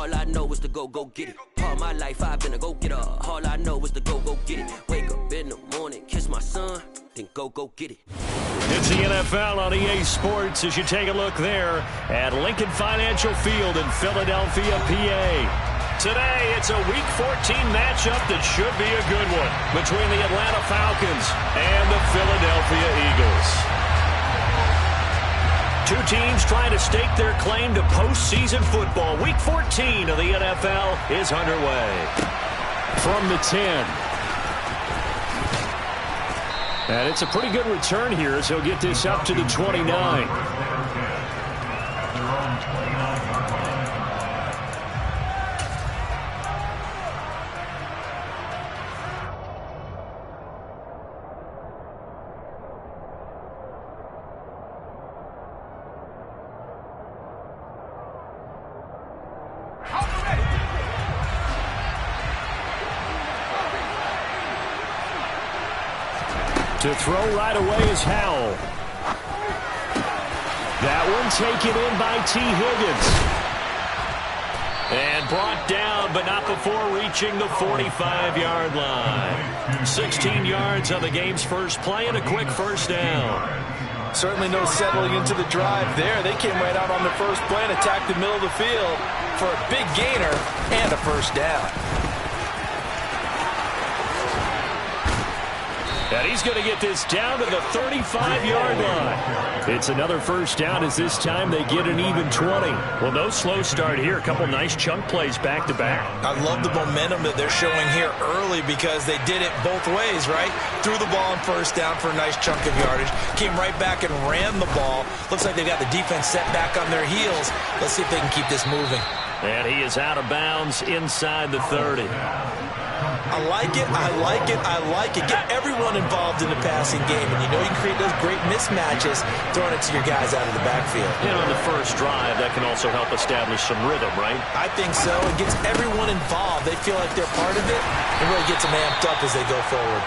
All I know is to go get it. All my life I've been a go-getter. All I know is to go get it. Wake up in the morning, kiss my son, then go get it. It's the NFL on EA Sports as you take a look there at Lincoln Financial Field in Philadelphia, PA. Today, it's a Week 14 matchup that should be a good one between the Atlanta Falcons and the Philadelphia Eagles. Two teams trying to stake their claim to postseason football. Week 14 of the NFL is underway. From the 10. And it's a pretty good return here as he'll get this up to the 29. To throw right away is Howell. That one taken in by T. Higgins. And brought down, but not before reaching the 45-yard line. 16 yards on the game's first play and a quick first down. Certainly no settling into the drive there. They came right out on the first play and attacked the middle of the field for a big gainer and a first down. And he's going to get this down to the 35-yard line. It's another first down as this time they get an even 20. Well, no slow start here. A couple nice chunk plays back-to-back. I love the momentum that they're showing here early because they did it both ways, right? Threw the ball on first down for a nice chunk of yardage. Came right back and ran the ball. Looks like they've got the defense set back on their heels. Let's see if they can keep this moving. And he is out of bounds inside the 30. I like it, I like it, I like it. Get everyone involved in the passing game. And you know you can create those great mismatches throwing it to your guys out of the backfield. And on the first drive, that can also help establish some rhythm, right? I think so. It gets everyone involved. They feel like they're part of it. It really gets them amped up as they go forward.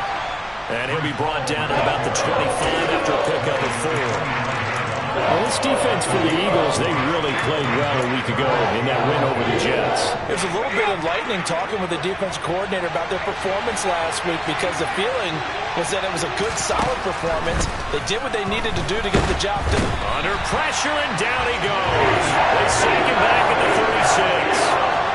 And he'll be brought down at about the 25 after a pickup of 4. Well, this defense for the Eagles, they really played well a week ago in that win over the Jets. It was a little bit enlightening talking with the defense coordinator about their performance last week because the feeling was that it was a good, solid performance. They did what they needed to do to get the job done. Under pressure, and down he goes. They sneak him back at the 36.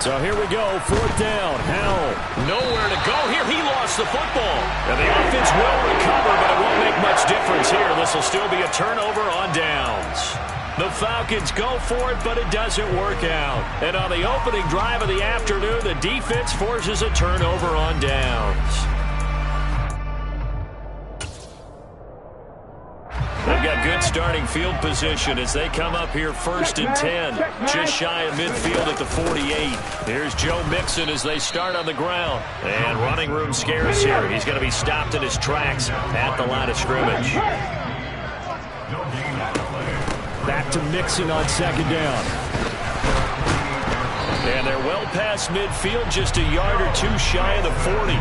So here we go, fourth down. Howell, nowhere to go here. He lost the football. And the offense will recover, but it won't make much difference here. This will still be a turnover on downs. The Falcons go for it, but it doesn't work out. And on the opening drive of the afternoon, the defense forces a turnover on downs. They've got good starting field position as they come up here first and 10. Just shy of midfield at the 48. Here's Joe Mixon as they start on the ground. And running room scarce here. He's going to be stopped in his tracks at the line of scrimmage. Back to Mixon on second down. And they're well past midfield, just a yard or two shy of the 40.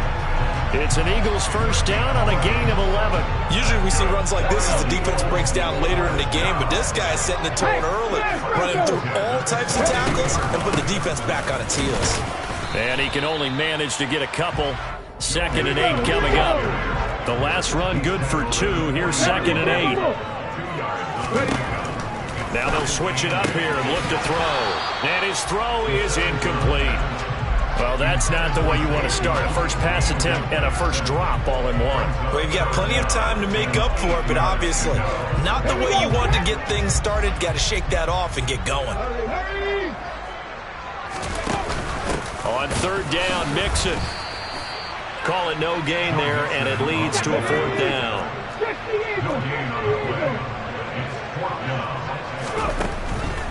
It's an Eagles first down on a gain of 11. Usually we see runs like this as the defense breaks down later in the game, but this guy is setting the tone early, running through all types of tackles and put the defense back on its heels. And he can only manage to get a couple. 2nd and 8 coming up. The last run good for 2. Here's 2nd and 8. Now they'll switch it up here and look to throw. And his throw is incomplete. Well, that's not the way you want to start. A first pass attempt and a first drop all in one. Well, you've got plenty of time to make up for it, but obviously not the way you want to get things started. Got to shake that off and get going. On third down, Mixon. Call it no gain there, and it leads to a fourth down.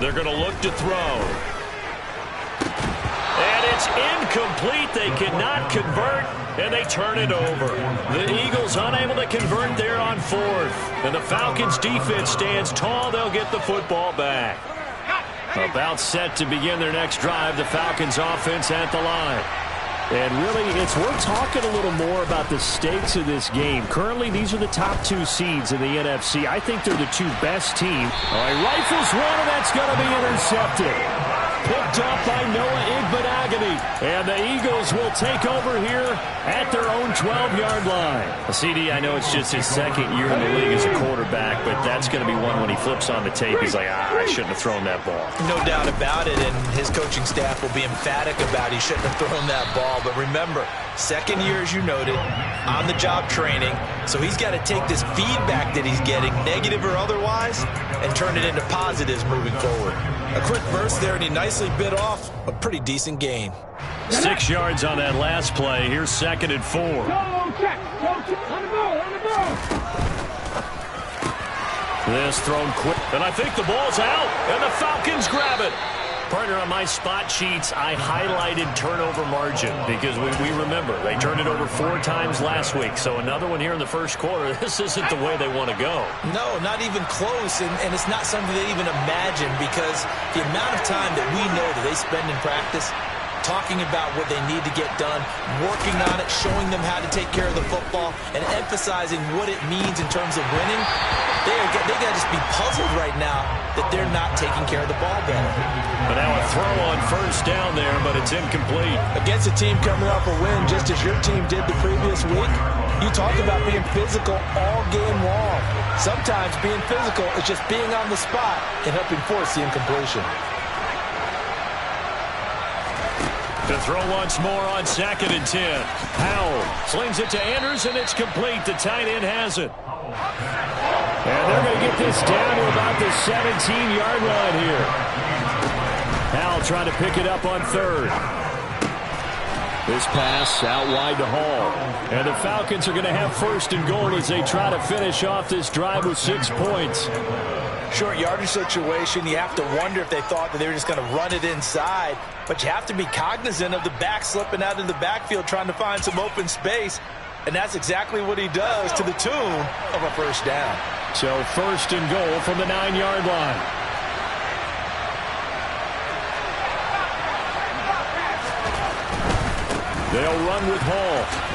They're going to look to throw. And it's incomplete. They cannot convert, and they turn it over. The Eagles unable to convert there on fourth. And the Falcons' defense stands tall. They'll get the football back. About set to begin their next drive, the Falcons offense at the line. And really, it's worth talking a little more about the stakes of this game. Currently, these are the top 2 seeds in the NFC. I think they're the 2 best teams. All right, rifles one, and that's going to be intercepted. Picked up by Noah Igbenogany. And the Eagles will take over here at their own 12-yard line. CD, I know it's just his second year in the league as a quarterback, but that's going to be one when he flips on the tape. He's like, I shouldn't have thrown that ball. No doubt about it, and his coaching staff will be emphatic about he shouldn't have thrown that ball. But remember, second year, as you noted, on-the-job training. So he's got to take this feedback that he's getting, negative or otherwise, and turn it into positives moving forward. A quick burst there, and he nicely bit off a pretty decent gain. 6 yards on that last play. Here's 2nd and 4. Check. On the ball. This thrown quick, and I think the ball's out, and the Falcons grab it. Partner, on my spot sheets, I highlighted turnover margin because we remember they turned it over 4 times last week. So another one here in the first quarter. This isn't the way they want to go. No, not even close, and it's not something they even imagine because the amount of time that we know that they spend in practice talking about what they need to get done, working on it, showing them how to take care of the football, and emphasizing what it means in terms of winning. They got to just be puzzled right now that they're not taking care of the ball better. But now a throw on first down there, but it's incomplete. Against a team coming off a win, just as your team did the previous week, you talk about being physical all game long. Sometimes being physical is just being on the spot and helping force the incompletion. To throw once more on 2nd and 10. Howell slings it to Andrews, and it's complete. The tight end has it. And they're going to get this down to about the 17-yard line here. Howell trying to pick it up on 3rd. This pass out wide to Hall. And the Falcons are going to have 1st and goal as they try to finish off this drive with 6 points. Short yardage situation, you have to wonder if they thought that they were just going to run it inside. But you have to be cognizant of the back slipping out of the backfield trying to find some open space. And that's exactly what he does to the tune of a 1st down. So 1st and goal from the 9-yard line. They'll run with Hall.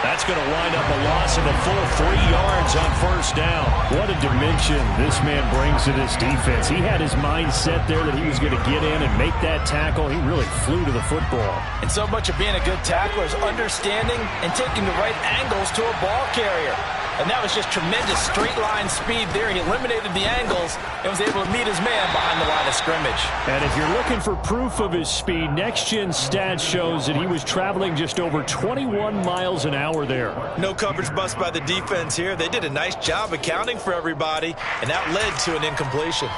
That's going to wind up a loss of a full 3 yards on 1st down. What a dimension this man brings to this defense. He had his mindset there that he was going to get in and make that tackle. He really flew to the football. And so much of being a good tackler is understanding and taking the right angles to a ball carrier. And that was just tremendous straight-line speed there. He eliminated the angles and was able to meet his man behind the line of scrimmage. And if you're looking for proof of his speed, Next Gen Stats shows that he was traveling just over 21 miles an hour there. No coverage bust by the defense here. They did a nice job accounting for everybody, and that led to an incompletion.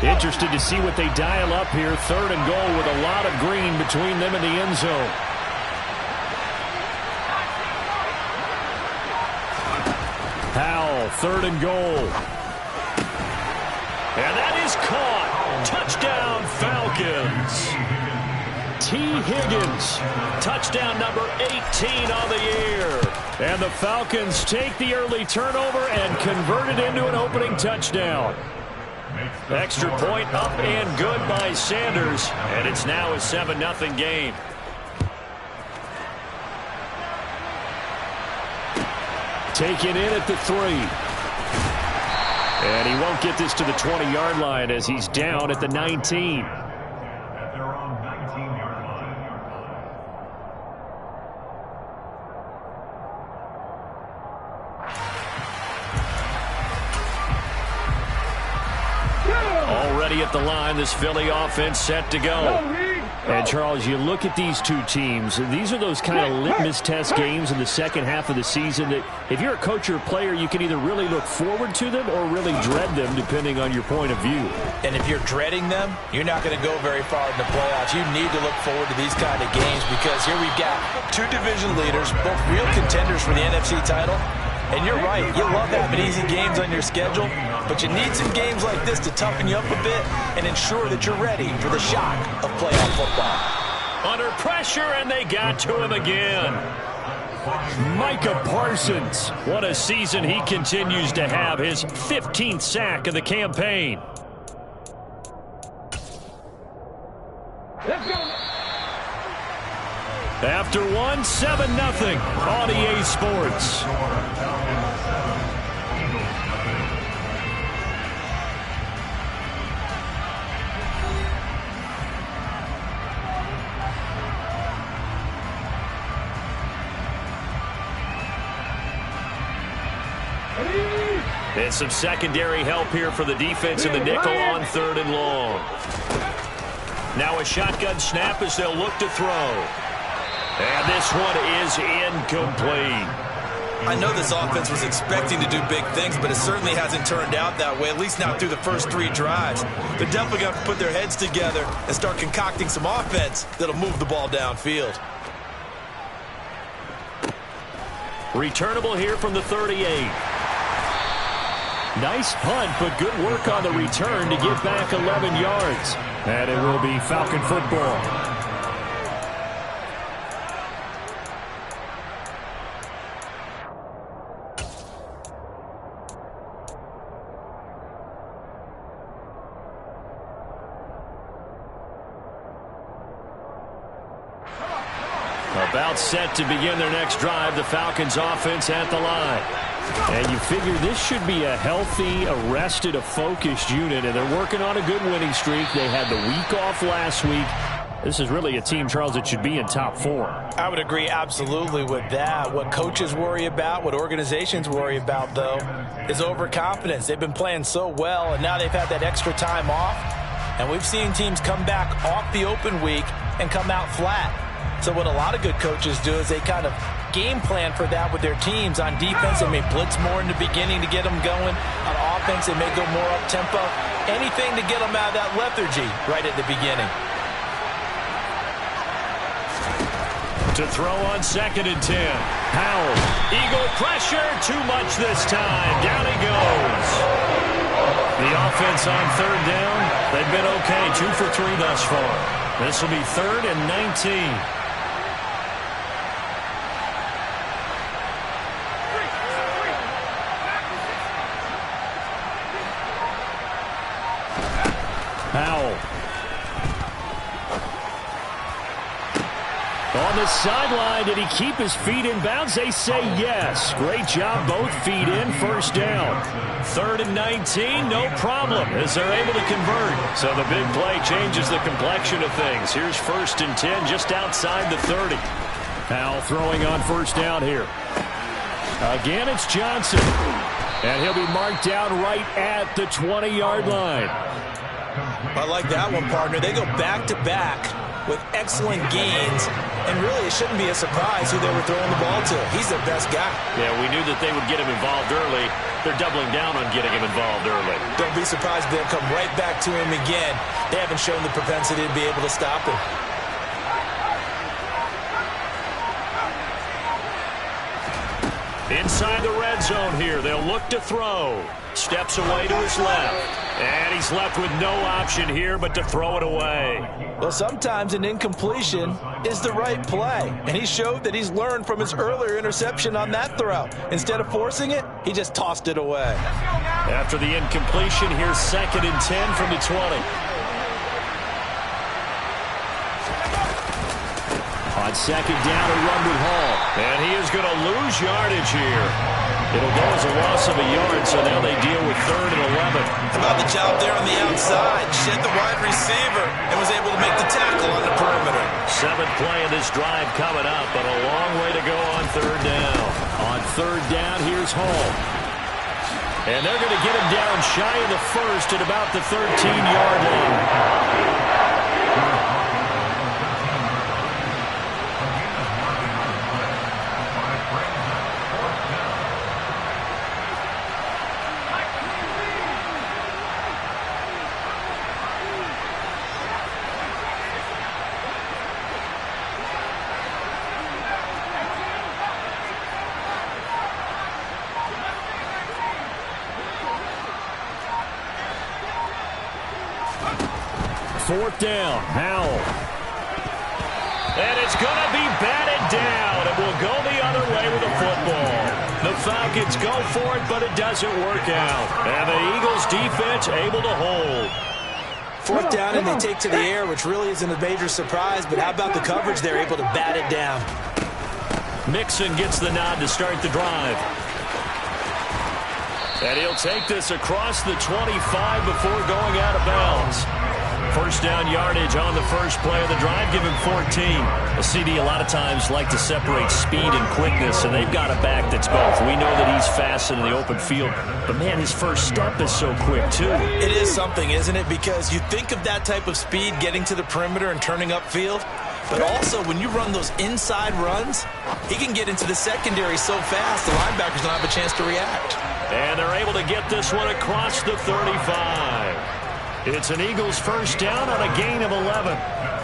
Interested to see what they dial up here. 3rd and goal with a lot of green between them and the end zone. Howell, 3rd and goal. And that is caught. Touchdown, Falcons. T. Higgins, touchdown number 18 on the year. And the Falcons take the early turnover and convert it into an opening touchdown. Extra point up and good by Sanders, and it's now a 7-0 game. Taken in at the 3. And he won't get this to the 20-yard line as he's down at the 19. Already at the line, this Philly offense set to go. And, Charles, you look at these two teams, these are those kind of litmus test games in the second half of the season that if you're a coach or a player, you can either really look forward to them or really dread them, depending on your point of view. And if you're dreading them, you're not going to go very far in the playoffs. You need to look forward to these kind of games because here we've got two division leaders, both real contenders for the NFC title, And you're right, you love having easy games on your schedule, but you need some games like this to toughen you up a bit and ensure that you're ready for the shock of playoff football. Under pressure, and they got to him again. Micah Parsons, what a season he continues to have, his 15th sack of the campaign. Let's go. After one, 7-0 on EA Sports. And some secondary help here for the defense in the nickel on 3rd and long. Now a shotgun snap as they'll look to throw. And this one is incomplete. I know this offense was expecting to do big things, but it certainly hasn't turned out that way, at least not through the first 3 drives. They're definitely going to put their heads together and start concocting some offense that'll move the ball downfield. Returnable here from the 38. Nice punt, but good work on the return to get back 11 yards. And it will be Falcon football. About set to begin their next drive, the Falcons offense at the line. And you figure this should be a healthy, a rested, a focused unit, and they're working on a good winning streak. They had the week off last week. This is really a team, Charles, that should be in top 4. I would agree absolutely with that. What coaches worry about, what organizations worry about, though, is overconfidence. They've been playing so well, and now they've had that extra time off. And we've seen teams come back off the open week and come out flat. So what a lot of good coaches do is they kind of game plan for that with their teams. On defense, they may blitz more in the beginning to get them going. On offense, they may go more up-tempo. Anything to get them out of that lethargy right at the beginning. To throw on 2nd and 10. Howell. Eagle pressure. Too much this time. Down he goes. The offense on 3rd down. They've been okay. 2 for 3 thus far. This will be 3rd and 19. Howell. On the sideline, did he keep his feet in bounds? They say yes. Great job, both feet in, 1st down. 3rd and 19, no problem, as they're able to convert. So the big play changes the complexion of things. Here's 1st and 10, just outside the 30. Howell throwing on 1st down here. Again, it's Johnson. And he'll be marked down right at the 20-yard line. I like that one, partner. They go back-to-back with excellent gains, and really it shouldn't be a surprise who they were throwing the ball to. He's their best guy. Yeah, we knew that they would get him involved early. They're doubling down on getting him involved early. Don't be surprised if they'll come right back to him again. They haven't shown the propensity to be able to stop him. Inside the red zone here, they'll look to throw. Steps away to his left. And he's left with no option here but to throw it away. Well, sometimes an incompletion is the right play. And he showed that he's learned from his earlier interception on that throw. Instead of forcing it, he just tossed it away. After the incompletion, here's 2nd and 10 from the 20. On 2nd down, a run with Hall. And he is going to lose yardage here. It'll go as a loss of a yard, so now they deal with 3rd and 11. How about the job there on the outside? Shed the wide receiver and was able to make the tackle on the perimeter. 7th play of this drive coming up, but a long way to go on 3rd down. On 3rd down, here's Hall. And they're going to get him down shy of the 1st at about the 13-yard line. 4th down. Howell. And it's going to be batted down. It will go the other way with the football. The Falcons go for it, but it doesn't work out. And the Eagles defense able to hold. 4th down and they take to the air, which really isn't a major surprise, but how about the coverage? They're able to bat it down. Mixon gets the nod to start the drive. And he'll take this across the 25 before going out of bounds. 1st down yardage on the first play of the drive, give him 14. A CD a lot of times like to separate speed and quickness, and they've got a back that's both. We know that he's fast in the open field, but man, his first step is so quick too. It is something, isn't it? Because you think of that type of speed getting to the perimeter and turning upfield, but also when you run those inside runs, he can get into the secondary so fast the linebackers don't have a chance to react. And they're able to get this one across the 35. It's an Eagles 1st down on a gain of 11.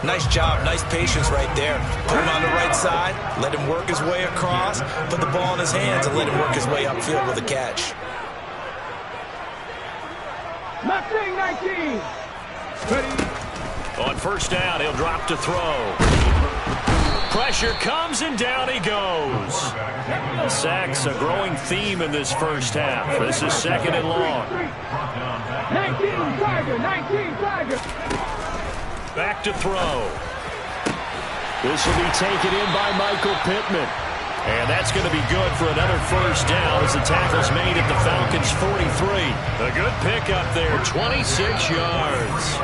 Nice job, nice patience right there. Put him on the right side, let him work his way across, put the ball in his hands, and let him work his way upfield with a catch. 19. On 1st down, he'll drop to throw. Pressure comes, and down he goes. Sacks a growing theme in this first half. This is 2nd and long. 19 Tiger. Back to throw. This will be taken in by Michael Pittman. And that's going to be good for another 1st down as the tackle's made at the Falcons' 43. A good pickup there, 26 yards.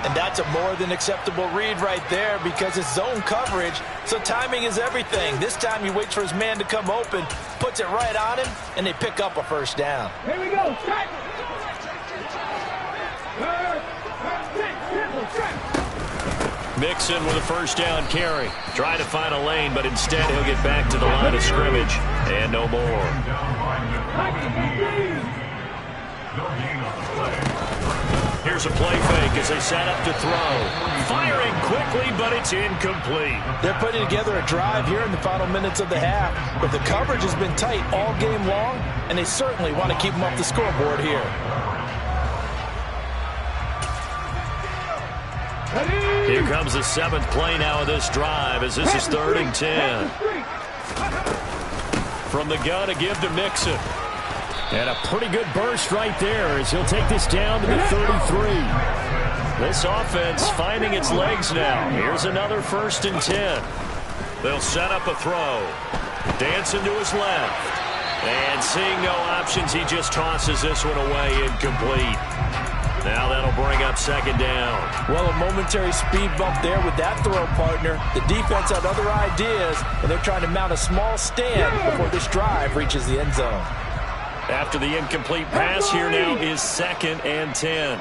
And that's a more than acceptable read right there because it's zone coverage, so timing is everything. This time he waits for his man to come open, puts it right on him, and they pick up a 1st down. Here we go. Mixon with a 1st down carry. Trying to find a lane, but instead he'll get back to the line of scrimmage. And no more. Here's a play fake as they set up to throw. Firing quickly, but it's incomplete. They're putting together a drive here in the final minutes of the half, but the coverage has been tight all game long, and they certainly want to keep them off the scoreboard here. Here comes the 7th play now of this drive as this is 3rd and 10. From the gun, a give to Mixon. And a pretty good burst right there as he'll take this down to the 33. This offense finding its legs now. Here's another 1st and 10. They'll set up a throw. Dancing to his left. And seeing no options, he just tosses this one away incomplete. Now that'll bring up 2nd down. Well, a momentary speed bump there with that throw, partner. The defense had other ideas, and they're trying to mount a small stand before this drive reaches the end zone. After the incomplete pass, here now is 2nd and 10.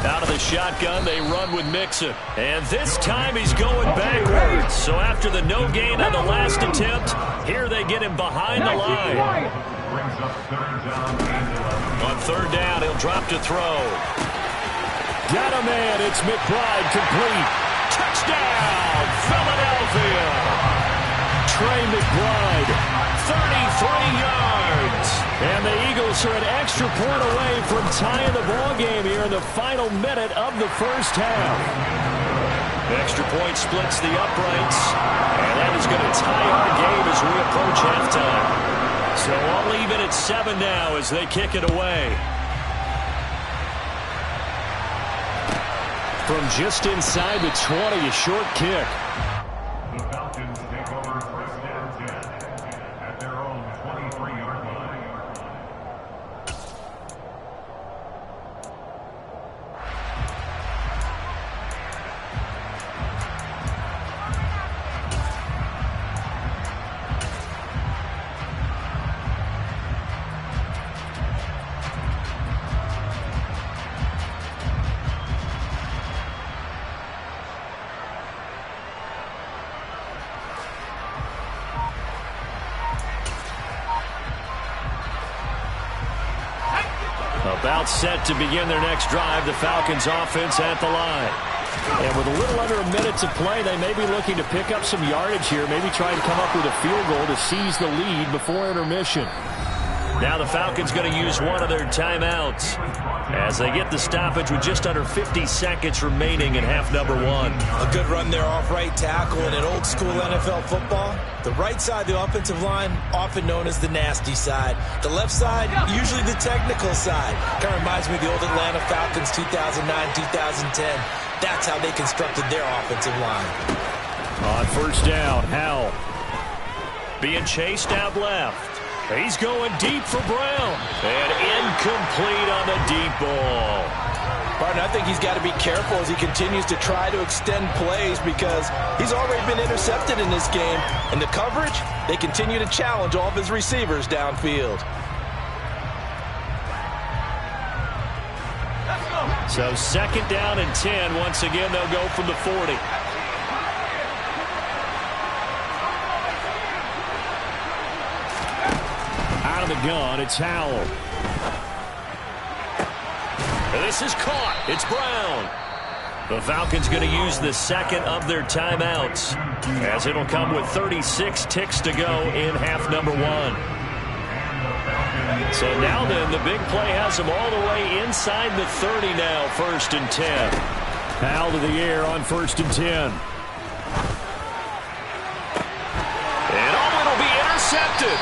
Out of the shotgun, they run with Mixon. And this time he's going backwards. So after the no gain on the last attempt, here they get him behind the line. On 3rd down, he'll drop to throw. Got a man. It's McBride complete. Touchdown, Philadelphia. Trey McBride, 33 yards. And the Eagles are an extra point away from tying the ball game here in the final minute of the 1st half. Extra point splits the uprights. And that is going to tie our game as we approach halftime. So all even at 7 now as they kick it away. From just inside the 20, a short kick. The Falcons take over 1st and 10 at their own 23-yard line. About set to begin their next drive, the Falcons offense at the line. And with a little under a minute to play, they may be looking to pick up some yardage here, maybe try and come up with a field goal to seize the lead before intermission. Now the Falcons going to use one of their timeouts. as they get the stoppage with just under 50 seconds remaining in half number one. A good run there off right tackle. In an old school NFL football, the right side of the offensive line, often known as the nasty side. The left side, usually the technical side. Kind of reminds me of the old Atlanta Falcons 2009-2010. That's how they constructed their offensive line. On first down, Howell being chased out left. He's going deep for Brown. And incomplete on the deep ball. Martin, I think he's got to be careful as he continues to try to extend plays because he's already been intercepted in this game. And the coverage, they continue to challenge all of his receivers downfield. So second down and 10. Once again, they'll go from the 40. Out of the gun, it's Howell. This is caught. It's Brown. The Falcons going to use the second of their timeouts, as it'll come with 36 ticks to go in half number one. So now then, the big play has them all the way inside the 30 now, first and 10. Howell to the air on first and 10. And it'll be intercepted.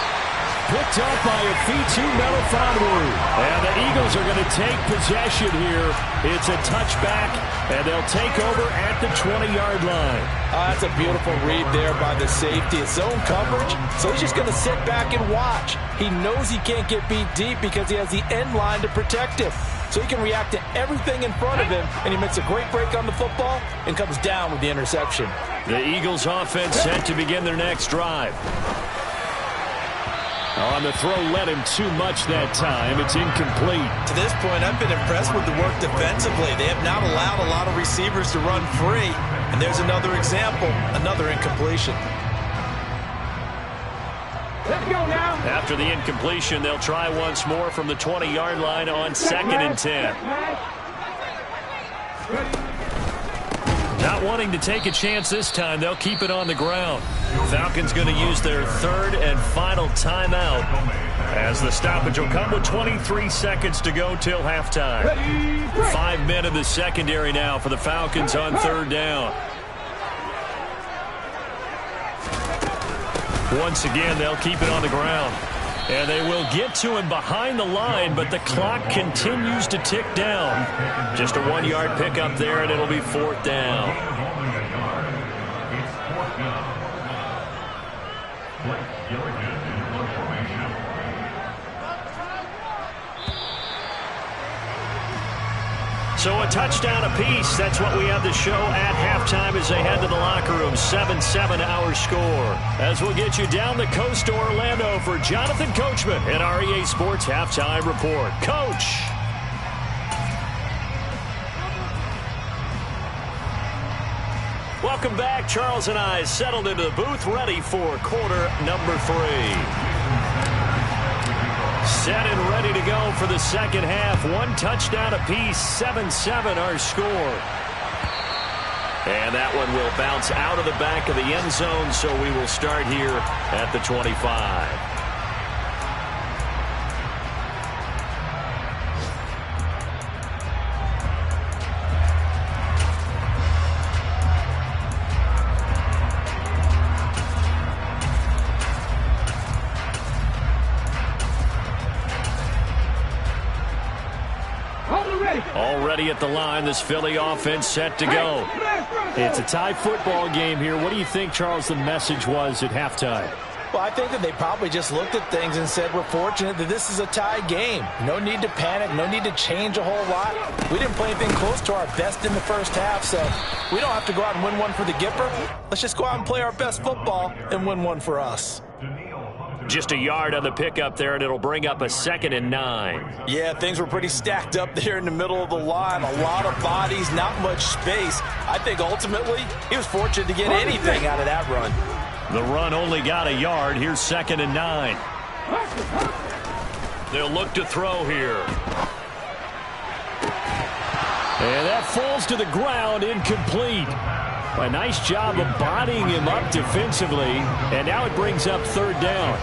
Picked up by a Fitu Melifonwu. And the Eagles are going to take possession here. It's a touchback, and they'll take over at the 20-yard line. That's a beautiful read there by the safety. It's zone coverage, so he's just going to sit back and watch. He knows he can't get beat deep because he has the end line to protect him. So he can react to everything in front of him, and he makes a great break on the football and comes down with the interception. The Eagles offense set to begin their next drive. On the throw, led him too much that time. It's incomplete. To this point, I've been impressed with the work defensively. They have not allowed a lot of receivers to run free. And there's another example, another incompletion. Let's go now. After the incompletion, they'll try once more from the 20-yard line on second and 10. Not wanting to take a chance this time, they'll keep it on the ground. Falcons going to use their third and final timeout, as the stoppage will come with 23 seconds to go till halftime. 5 men in the secondary now for the Falcons on third down. Once again, they'll keep it on the ground. And they will get to him behind the line, but the clock continues to tick down. Just a 1-yard pickup there, and it'll be fourth down. So a touchdown apiece. That's what we have to show at halftime as they head to the locker room. 7-7 our score. As we'll get you down the coast to Orlando for Jonathan Coachman at our EA Sports Halftime Report. Coach. Welcome back. Charles and I settled into the booth, ready for quarter number 3. Set and ready to go for the second half. 1 touchdown apiece, 7-7 our score. And that one will bounce out of the back of the end zone, so we will start here at the 25. Already at the line, this Philly offense set to go. It's a tie football game here. What do you think, Charles, the message was at halftime? Well, I think that they probably just looked at things and said, we're fortunate that this is a tie game. No need to panic, no need to change a whole lot. We didn't play anything close to our best in the first half, so we don't have to go out and win one for the Gipper. Let's just go out and play our best football and win one for us. Just a yard on the pickup there, and it'll bring up a 2nd and 9. Yeah, things were pretty stacked up there in the middle of the line. A lot of bodies, not much space. I think ultimately he was fortunate to get anything out of that run. The run only got a yard. Here's 2nd and 9. They'll look to throw here. And that falls to the ground, incomplete. A nice job of bodying him up defensively, and now it brings up third down.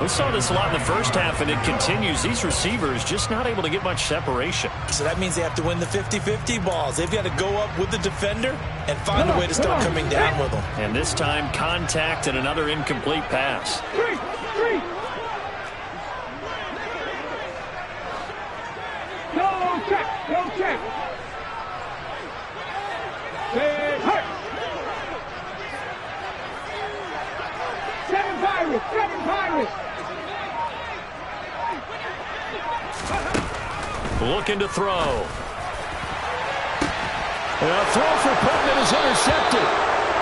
We saw this a lot in the first half, and it continues. These receivers just not able to get much separation. So that means they have to win the 50-50 balls. They've got to go up with the defender and find a way to start coming down with them. And this time, contact and another incomplete pass. Go check. Say hurt. 7 Pirates. Looking to throw. A throw for Pittman is intercepted.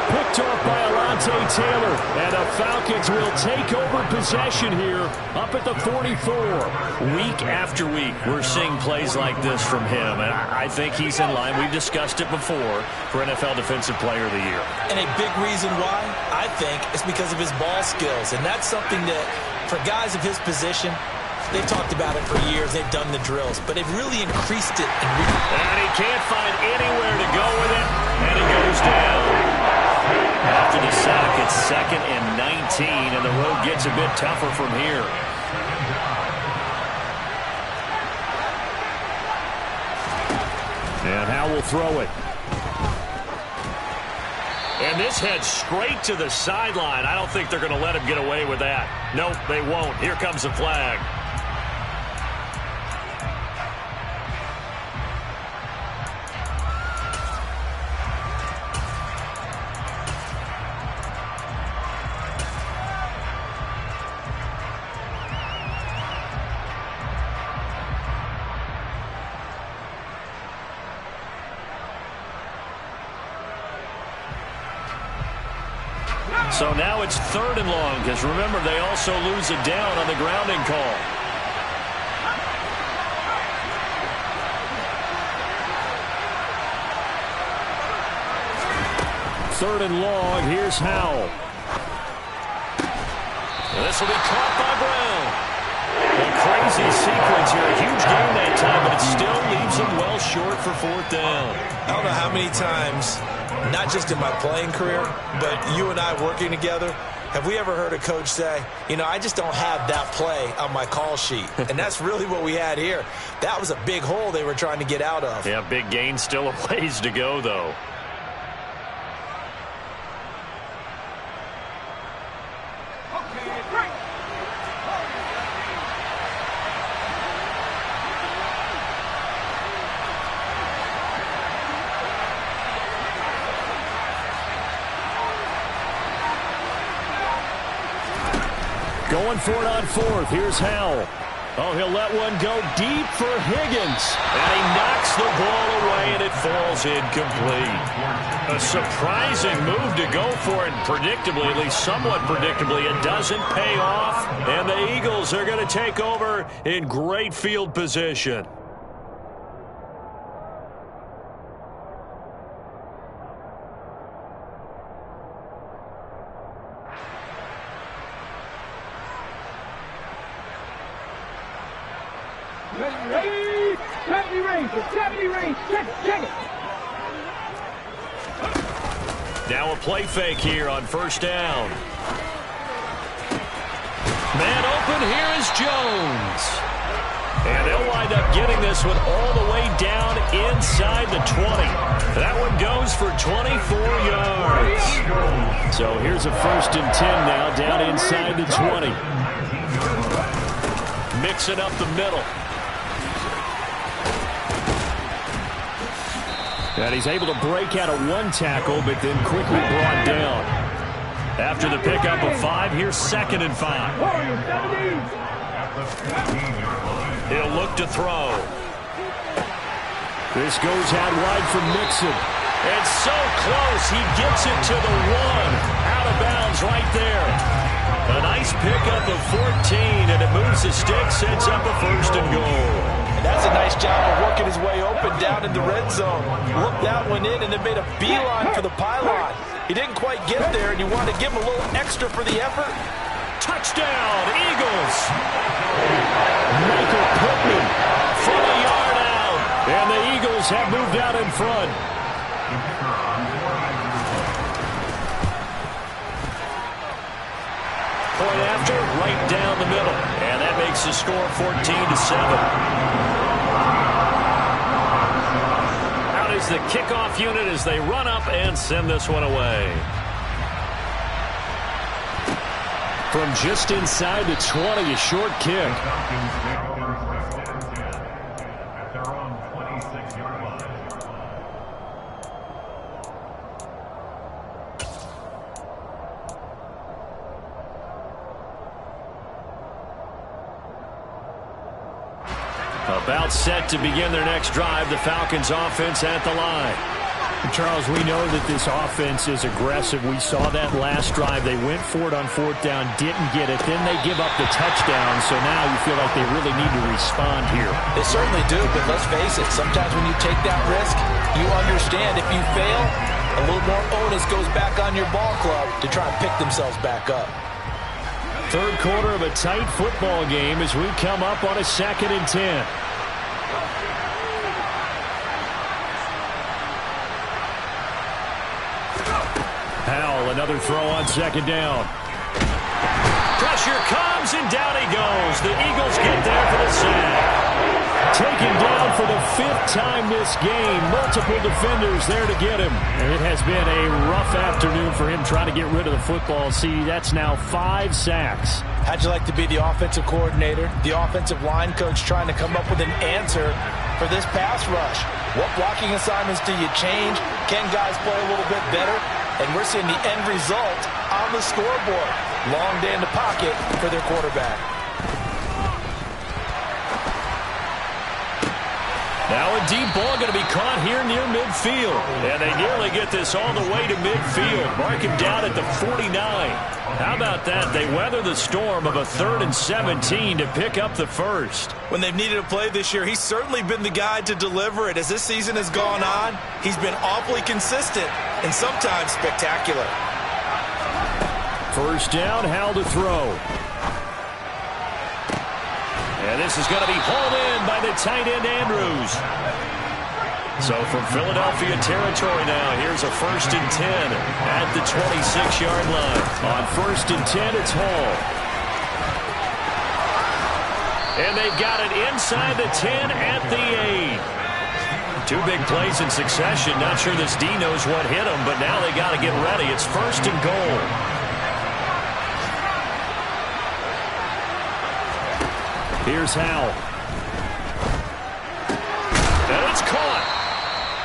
Picked off by Alontae Taylor. And the Falcons will take over possession here up at the 44. Week after week, we're seeing plays like this from him. And I think he's in line. We've discussed it before for NFL Defensive Player of the Year. And a big reason why, I think, is because of his ball skills. And that's something that, for guys of his position, they've talked about it for years. They've done the drills. But they've really increased it. And he can't find anywhere to go with it. And he goes down. After the sack, it's 2nd and 19, and the road gets a bit tougher from here. And Howell will throw it. And this heads straight to the sideline. I don't think they're going to let him get away with that. Nope, they won't. Here comes the flag. So now it's 3rd and long, because remember, they also lose it down on the grounding call. Third and long. Here's Howell. This will be caught by Brown. A crazy sequence here. A huge game that time, but it still leaves him well short for 4th down. I don't know how many times, not just in my playing career, but you and I working together, have we ever heard a coach say, you know, I just don't have that play on my call sheet. And that's really what we had here. That was a big hole they were trying to get out of. Yeah, big gain, still a ways to go, though. Going for it on 4th. Here's Howell. Oh, he'll let one go deep for Higgins. And he knocks the ball away, and it falls incomplete. A surprising move to go for it. Predictably, at least somewhat predictably, it doesn't pay off. And the Eagles are going to take over in great field position. Ready, 70 range, check it. Now a play fake here on 1st down. Man open, here is Jones. And they'll wind up getting this one all the way down inside the 20. That one goes for 24 yards. So here's a 1st and 10 now, down inside the 20. Mixing up the middle. And he's able to break out of 1 tackle, but then quickly brought down. After the pickup of 5, here's 2nd and 5. He'll look to throw. This goes out wide for Mixon. It's so close. He gets it to the 1. Out of bounds right there. A nice pickup of 14, and it moves the stick, sets up a 1st and goal. And that's a nice job of working his way open down in the red zone. Looked that one in and then made a beeline for the pylon. He didn't quite get there, and you want to give him a little extra for the effort. Touchdown, Eagles! Michael Pittman from a yard out. And the Eagles have moved out in front. point after, right down the middle. And that makes the score 14-7. Is the kickoff unit as they run up and send this one away. From just inside the 20, a short kick. At their own 26-yard line. About set to begin their next drive. The Falcons offense at the line. Charles, we know that this offense is aggressive. We saw that last drive. They went for it on fourth down, didn't get it. Then they give up the touchdown. So now you feel like they really need to respond here. They certainly do, but let's face it. Sometimes when you take that risk, you understand if you fail, a little more onus goes back on your ball club to try and pick themselves back up. Third quarter of a tight football game as we come up on a 2nd and 10. Howell, another throw on 2nd down. Pressure comes, and down he goes. The Eagles get there for the sack. Taken down for the 5th time this game. Multiple defenders there to get him. And it has been a rough afternoon for him trying to get rid of the football. See, that's now 5 sacks. How'd you like to be the offensive coordinator, the offensive line coach trying to come up with an answer for this pass rush? What blocking assignments do you change? Can guys play a little bit better? And we're seeing the end result on the scoreboard. Long day in the pocket for their quarterback. Now a deep ball going to be caught here near midfield. And they nearly get this all the way to midfield. Mark him down at the 49. How about that? They weather the storm of a 3rd and 17 to pick up the first. When they've needed a play this year, he's certainly been the guy to deliver it. As this season has gone on, he's been awfully consistent and sometimes spectacular. First down, Howell to throw. And this is going to be hauled in by the tight end, Andrews. So from Philadelphia territory now, here's a 1st and 10 at the 26-yard line. On 1st and 10, it's Hall. And they've got it inside the 10 at the 8. 2 big plays in succession. Not sure this D knows what hit him, but now they got to get ready. It's 1st and goal. Here's Howell. And it's caught.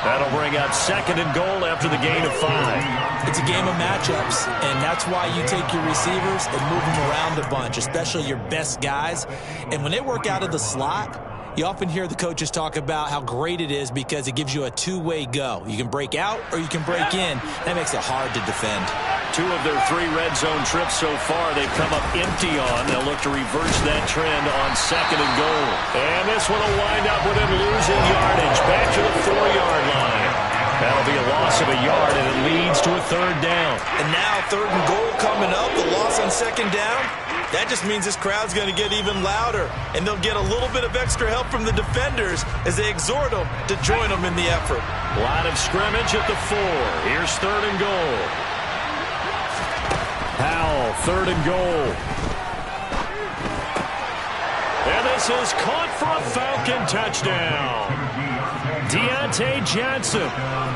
That'll bring out 2nd and goal after the gain of 5. It's a game of matchups, and that's why you take your receivers and move them around a bunch, especially your best guys. And when they work out of the slot, you often hear the coaches talk about how great it is because it gives you a two-way go. You can break out or you can break in. That makes it hard to defend. 2 of their 3 red zone trips so far they've come up empty on. They'll look to reverse that trend on 2nd and goal. And this one will wind up with him losing yardage back to the 4-yard line. That'll be a loss of a yard, and it leads to a 3rd down. And now 3rd and goal coming up, the loss on 2nd down. That just means this crowd's going to get even louder, and they'll get a little bit of extra help from the defenders as they exhort them to join them in the effort. Line of scrimmage at the 4. Here's 3rd and goal. Howell, 3rd and goal. And this is caught for a Falcon touchdown. Deontay Johnson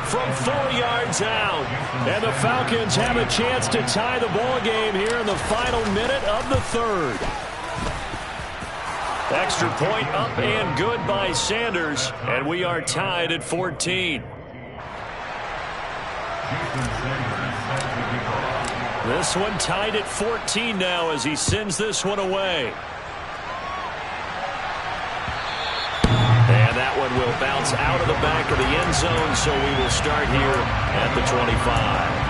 from 4 yards out. And the Falcons have a chance to tie the ball game here in the final minute of the 3rd. Extra point up and good by Sanders. And we are tied at 14. This one tied at 14 now as he sends this one away. And that one will bounce out of the back of the end zone, so we will start here at the 25.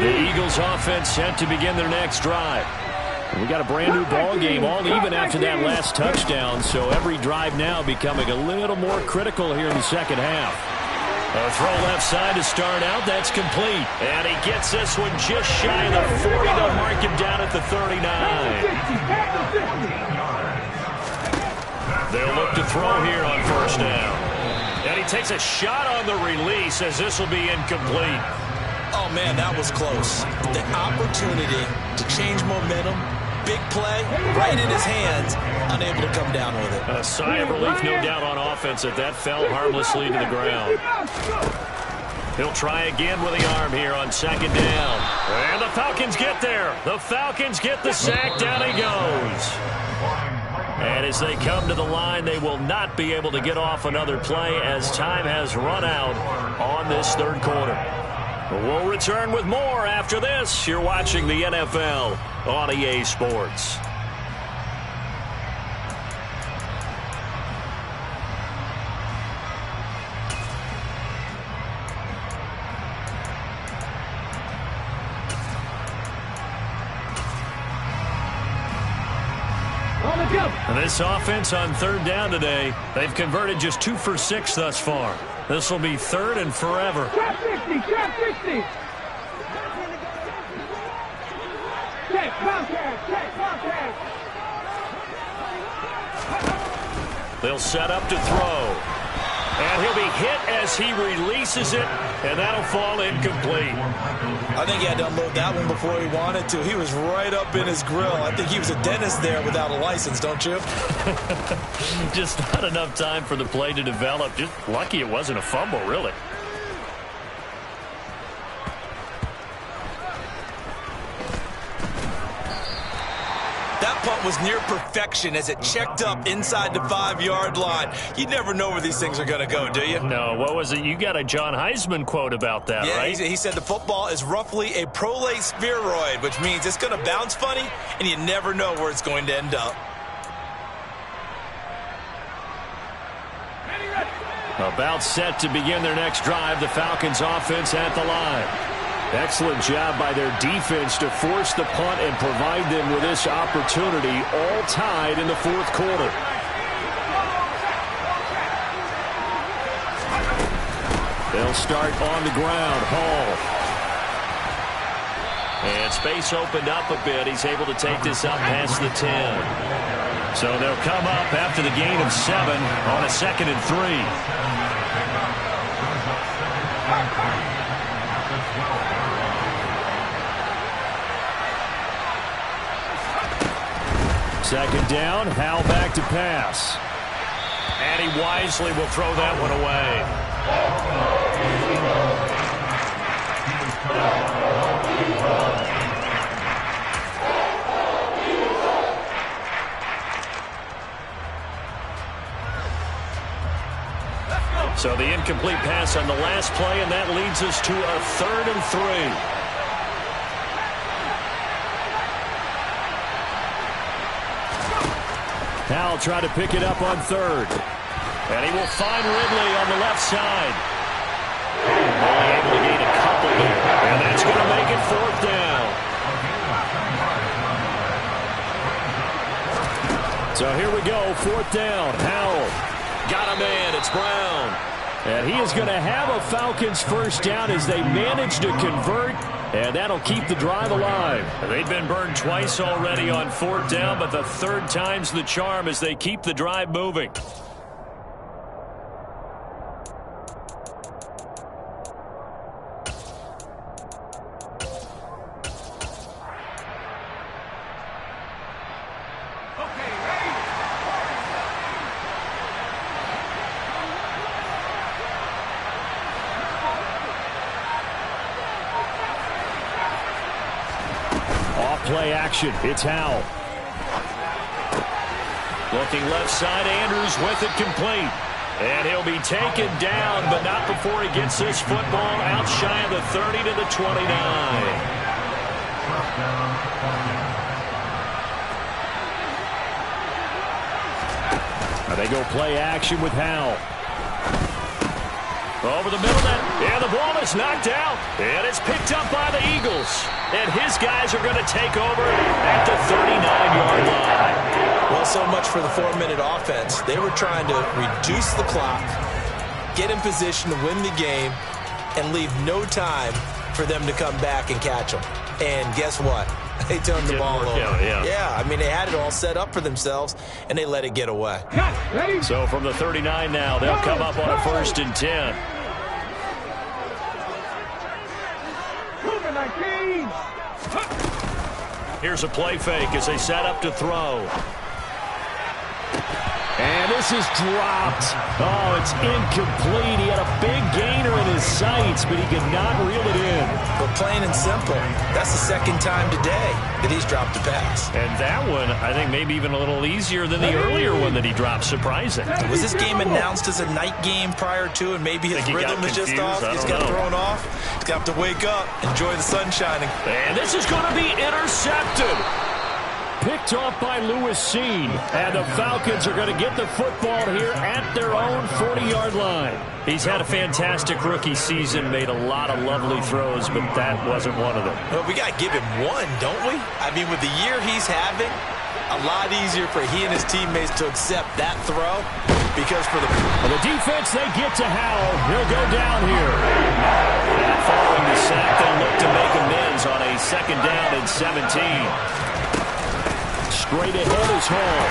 The Eagles offense set to begin their next drive. We got a brand new ball game, all even after that last touchdown, so every drive now becoming a little more critical here in the second half. A throw left side to start out. That's complete. And he gets this one just shy of the 40. They'll mark him down at the 39. They'll look to throw here on 1st down. And he takes a shot on the release as this will be incomplete. Oh, man, that was close. The opportunity to change momentum, big play, right in his hands, unable to come down with it. A sigh of relief, no doubt, on offense that fell harmlessly to the ground. He'll try again with the arm here on second down. And the Falcons get there. The Falcons get the sack. Down he goes. And as they come to the line, they will not be able to get off another play as time has run out on this third quarter. We'll return with more after this. You're watching the NFL on EA Sports. This offense on third down today, they've converted just 2 for 6 thus far. This will be third and forever. Trap 60, trap 60. Check, contact, check, contact. They'll set up to throw. And he'll be hit as he releases it, and that'll fall incomplete. I think he had to unload that one before he wanted to. He was right up in his grill. I think he was a dentist there without a license, don't you? Just not enough time for the play to develop. Just lucky it wasn't a fumble, really. That punt was near perfection as it checked up inside the 5-yard line. You never know where these things are going to go, do you? No, what was it? You got a John Heisman quote about that, right? He said the football is roughly a prolate spheroid, which means it's going to bounce funny, and you never know where it's going to end up. About set to begin their next drive, the Falcons offense at the line. Excellent job by their defense to force the punt and provide them with this opportunity, all tied in the fourth quarter. They'll start on the ground. Hall. And space opened up a bit. He's able to take this up past the 10. So they'll come up after the gain of 7 on a 2nd and 3. Second down, Hal back to pass. And he wisely will throw that one away. So the incomplete pass on the last play, and that leads us to a 3rd and 3. Hal try to pick it up on 3rd. And he will find Ridley on the left side. Only able to gain a couple there. And that's going to make it 4th down. So here we go, 4th down. Howell. Got a man. It's Brown. And he is going to have a Falcons first down as they manage to convert. And that'll keep the drive alive. They've been burned twice already on 4th down, but the 3rd time's the charm as they keep the drive moving. Play action. It's Howell. Looking left side, Andrews with it complete. And he'll be taken down, but not before he gets this football out shy of the 30 to the 29. Now they go play action with Howell. Over the middle net, and the ball is knocked out, and it's picked up by the Eagles. And his guys are going to take over at the 39-yard line. Well, so much for the 4-minute offense. They were trying to reduce the clock, get in position to win the game, and leave no time for them to come back and catch them. And guess what? They turned the ball over. Yeah, I mean, they had it all set up for themselves, and they let it get away. So from the 39 now, they'll come up on a 1st and 10. Here's a play fake as they set up to throw. And this is dropped. Oh, it's incomplete. He had a big gainer in his sights, but he could not reel it in. But plain and simple, that's the second time today that he's dropped a pass. And that one, I think, maybe even a little easier than the earlier one that he dropped. Surprising. Was this game announced as a night game prior to, and maybe his rhythm is just off? He's got thrown off. He's got to wake up, enjoy the sun shining. And this is going to be intercepted. Picked off by Lewis Seen. And the Falcons are going to get the football here at their own 40-yard line. He's had a fantastic rookie season, made a lot of lovely throws, but that wasn't one of them. Well, we got to give him one, don't we? I mean, with the year he's having, a lot easier for he and his teammates to accept that throw, because for the defense, they get to Howell. He'll go down here. And following the sack, they'll look to make amends on a 2nd down and 17. Straight ahead is Hall.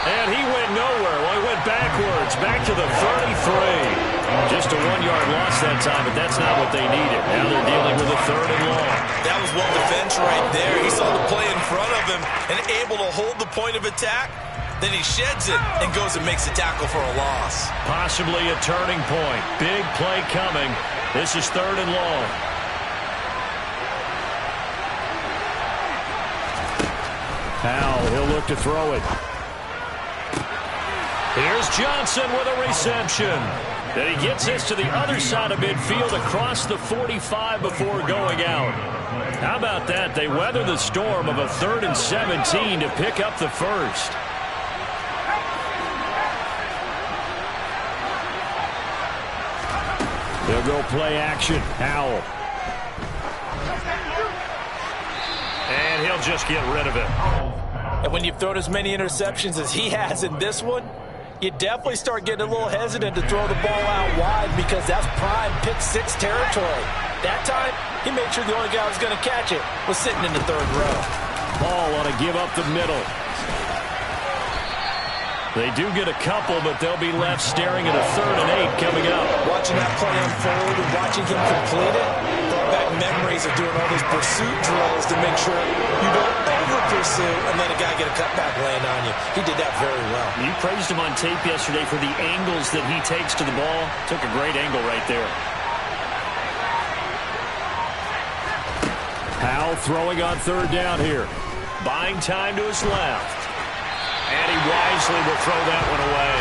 And he went nowhere. Well, he went backwards, back to the 33. Just a 1-yard loss that time, but that's not what they needed. Now they're dealing with a 3rd and long. That was well defense right there. He saw the play in front of him and able to hold the point of attack. Then he sheds it and goes and makes a tackle for a loss. Possibly a turning point. Big play coming. This is 3rd and long. Howell, he'll look to throw it. Here's Johnson with a reception. Then he gets this to the other side of midfield across the 45 before going out. How about that? They weather the storm of a 3rd and 17 to pick up the first. They'll go play action. Howell. And he'll just get rid of it. And when you've thrown as many interceptions as he has in this one, you definitely start getting a little hesitant to throw the ball out wide, because that's prime pick-6 territory. That time, he made sure the only guy who was going to catch it was sitting in the 3rd row. Ball ought to give up the middle. They do get a couple, but they'll be left staring at a 3rd and 8 coming up. Watching that play unfold and watching him complete it brought back memories of doing all those pursuit drills to make sure you don't over-pursue and let a guy get a cutback land on you. He did that very well. You praised him on tape yesterday for the angles that he takes to the ball. Took a great angle right there. Howell throwing on 3rd down here. Buying time to his left. And he wisely will throw that one away.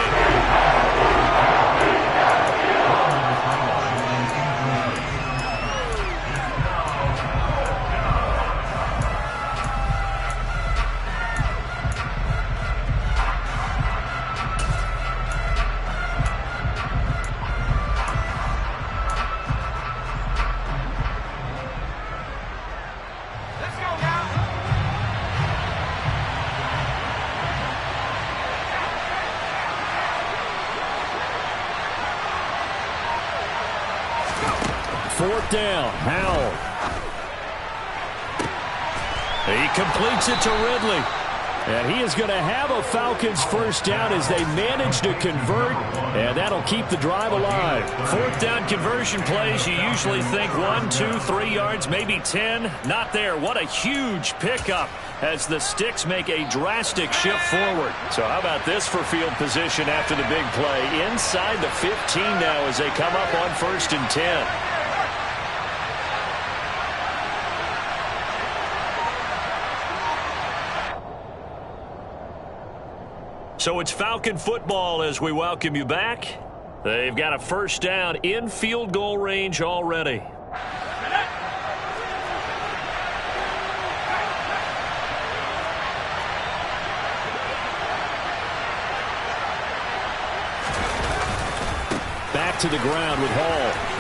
Fourth down, Howell. He completes it to Ridley. And he is going to have a Falcons first down as they manage to convert, and that'll keep the drive alive. 4th down conversion plays, you usually think 1, 2, 3 yards, maybe 10. Not there. What a huge pickup as the Sticks make a drastic shift forward. So how about this for field position after the big play? Inside the 15 now as they come up on 1st and 10. So it's Falcon football as we welcome you back. They've got a first down in field goal range already. Back to the ground with Hall.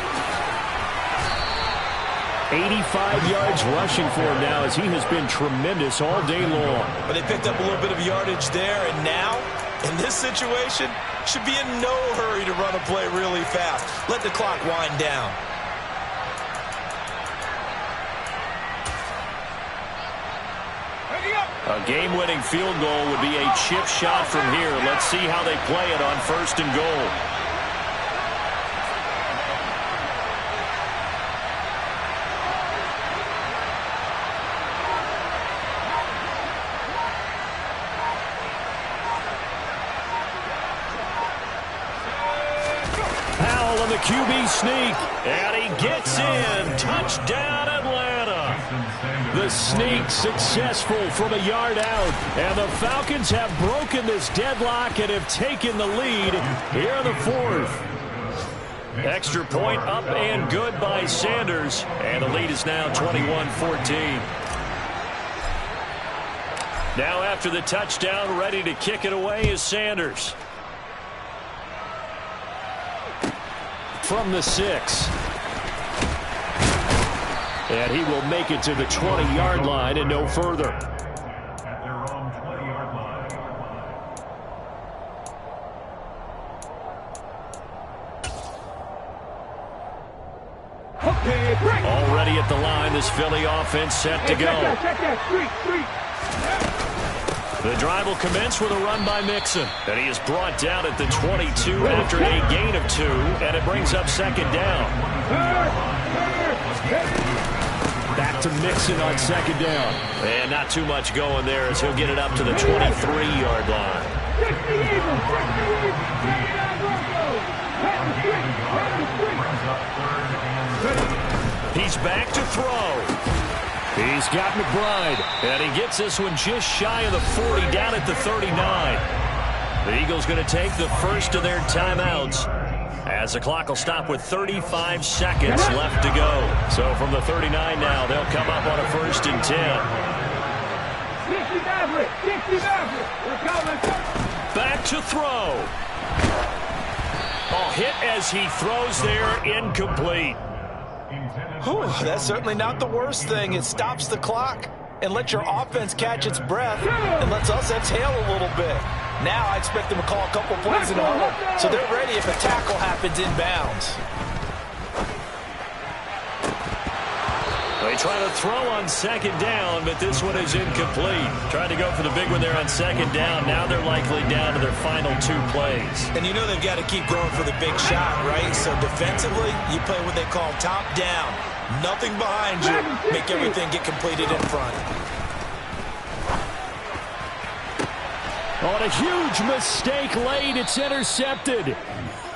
85 yards rushing for him now as he has been tremendous all day long. But they picked up a little bit of yardage there, and now, in this situation, should be in no hurry to run a play really fast. Let the clock wind down. A game-winning field goal would be a chip shot from here. Let's see how they play it on 1st and goal. Powell on the QB sneak, and he gets in. Touchdown, Atlanta. The sneak successful from a yard out, and the Falcons have broken this deadlock and have taken the lead here in the 4th. Extra point up and good by Sanders, and the lead is now 21-14. Now after the touchdown, ready to kick it away is Sanders. From the 6. And he will make it to the 20-yard line and no further. At their own 20-yard line. Okay, break. Already at the line, this Philly offense set to go. Check that. Street. The drive will commence with a run by Mixon. And he is brought down at the 22 after a gain of 2, and it brings up 2nd down. Back to Mixon on 2nd down. And not too much going there as he'll get it up to the 23-yard line. He's back to throw. He's got McBride, and he gets this one just shy of the 40, down at the 39. The Eagles going to take the first of their timeouts, as the clock will stop with 35 seconds left to go. So from the 39 now, they'll come up on a 1st and 10. Back to throw. Oh, hit as he throws there, incomplete. Whew, that's certainly not the worst thing. It stops the clock and lets your offense catch its breath and lets us exhale a little bit. Now I expect them to call a couple plays in a huddle, so they're ready if a tackle happens inbounds. They try to throw on 2nd down, but this one is incomplete. Trying to go for the big one there on 2nd down. Now they're likely down to their final 2 plays. And you know they've got to keep going for the big shot, right? So defensively, you play what they call top down. Nothing behind you. Make everything get completed in front. On a huge mistake late, it's intercepted.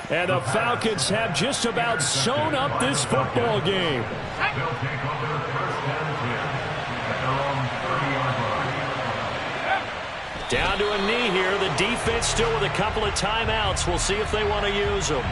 And the Falcons have just about sewn up this football game. They'll take over 1st and 10 at their own 30-yard line. Down to a knee here. The defense still with a couple of timeouts. We'll see if they want to use them.